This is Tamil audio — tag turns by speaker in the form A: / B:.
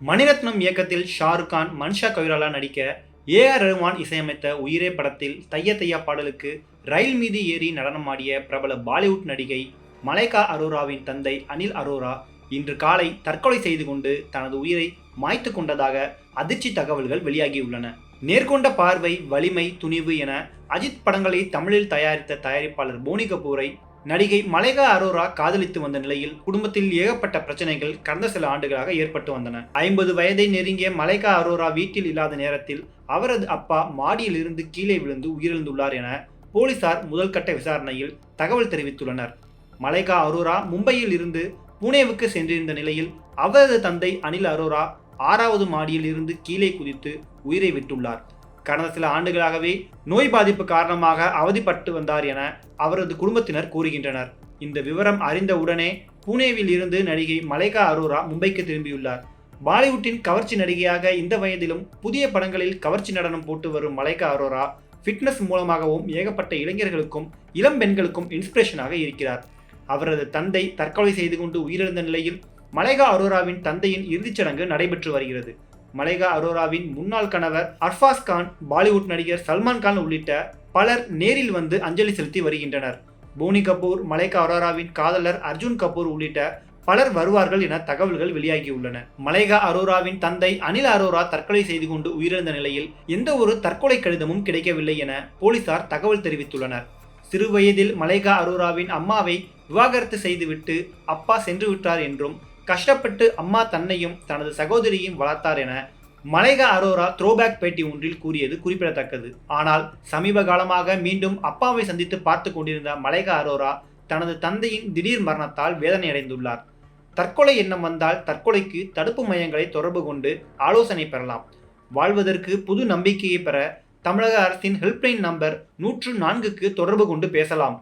A: மணிரத்னம் இயக்கத்தில் ஷாருக் கான், மன்ஷா கொய்ராலா நடிக்க ஏ.ஆர். ரஹ்மான் இசையமைத்த உயிரே படத்தில் தையா தையா பாடலுக்கு ரயில் மீது ஏறி நடனமாடிய பிரபல பாலிவுட் நடிகை மலைக்கா அரோராவின் தந்தை அனில் அரோரா இன்று காலை தற்கொலை செய்து கொண்டு தனது உயிரை மாய்த்து கொண்டதாக அதிர்ச்சி தகவல்கள் வெளியாகியுள்ளன. நேர்கொண்ட பார்வை, வலிமை, துணிவு என அஜித் படங்களை தமிழில் தயாரித்த தயாரிப்பாளர் போனி கபூரை நடிகை மலைக்கா அரோரா காதலித்து வந்த நிலையில் குடும்பத்தில் ஏகப்பட்ட பிரச்சனைகள் கடந்த சில ஆண்டுகளாக ஏற்பட்டு வந்தன. 50 வயதை நெருங்கிய மலைக்கா அரோரா வீட்டில் இல்லாத நேரத்தில் அவரது அப்பா மாடியில் இருந்து கீழே விழுந்து உயிரிழந்துள்ளார் என போலீசார் முதல்கட்ட விசாரணையில் தகவல் தெரிவித்துள்ளனர். மலைக்கா அரோரா மும்பையில் இருந்து புனேவுக்கு சென்றிருந்த நிலையில் அவரது தந்தை அனில் அரோரா 6வது மாடியில் இருந்து கீழே குதித்து உயிரை விட்டுள்ளார். கடந்த சில ஆண்டுகளாகவே நோய் பாதிப்பு காரணமாக அவதிப்பட்டு வந்தார் என அவரது குடும்பத்தினர் கூறுகின்றனர். இந்த விவரம் அறிந்த உடனே புனேவில் இருந்து நடிகை மலைக்கா அரோரா மும்பைக்கு திரும்பியுள்ளார். பாலிவுட்டின் கவர்ச்சி நடிகையாக இந்த வயதிலும் புதிய படங்களில் கவர்ச்சி நடனம் போட்டு வரும் மலைக்கா அரோரா ஃபிட்னஸ் மூலமாகவும் ஏகப்பட்ட இளைஞர்களுக்கும் இளம் பெண்களுக்கும் இன்ஸ்பிரேஷனாக இருக்கிறார். அவரது தந்தை தற்கொலை செய்து கொண்டு உயிரிழந்த நிலையில் மலைக்கா அரோராவின் தந்தையின் இறுதிச் சடங்கு நடைபெற்று வருகிறது. மலைக்கா அரோராவின் முன்னாள் கணவர் அர்ஃபாஸ் கான், பாலிவுட் நடிகர் சல்மான் கான் உள்ளிட்ட பலர் நேரில் வந்து அஞ்சலி செலுத்தி வருகின்றனர். போனி கபூர், மலைக்கா அரோராவின் காதலர் அர்ஜுன் கபூர் உள்ளிட்ட பலர் வருவார்கள் என தகவல்கள் வெளியாகியுள்ளன. மலைக்கா அரோராவின் தந்தை அனில் அரோரா தற்கொலை செய்து கொண்டு உயிரிழந்த நிலையில் எந்த ஒரு தற்கொலை கடிதமும் கிடைக்கவில்லை என போலீசார் தகவல் தெரிவித்துள்ளனர். சிறு வயதில் மலைக்கா அரோராவின் அம்மாவை விவாகரத்து செய்துவிட்டு அப்பா சென்று விட்டார் என்றும், கஷ்டப்பட்டு அம்மா தன்னையும் தனது சகோதரியையும் வளர்த்தார் என மலைக்கா அரோரா த்ரோபேக் பேட்டி ஒன்றில் கூறியது குறிப்பிடத்தக்கது. ஆனால் சமீப காலமாக மீண்டும் அப்பாவை சந்தித்து பார்த்து கொண்டிருந்த மலைக்கா அரோரா தனது தந்தையின் திடீர் மரணத்தால் வேதனையடைந்துள்ளார். தற்கொலை எண்ணம் வந்தால் தற்கொலைக்கு தடுப்பு மையங்களை தொடர்பு கொண்டு ஆலோசனை பெறலாம். வாழ்வதற்கு புது நம்பிக்கையை பெற தமிழக அரசின் ஹெல்ப்லைன் நம்பர் 104க்கு தொடர்பு கொண்டு பேசலாம்.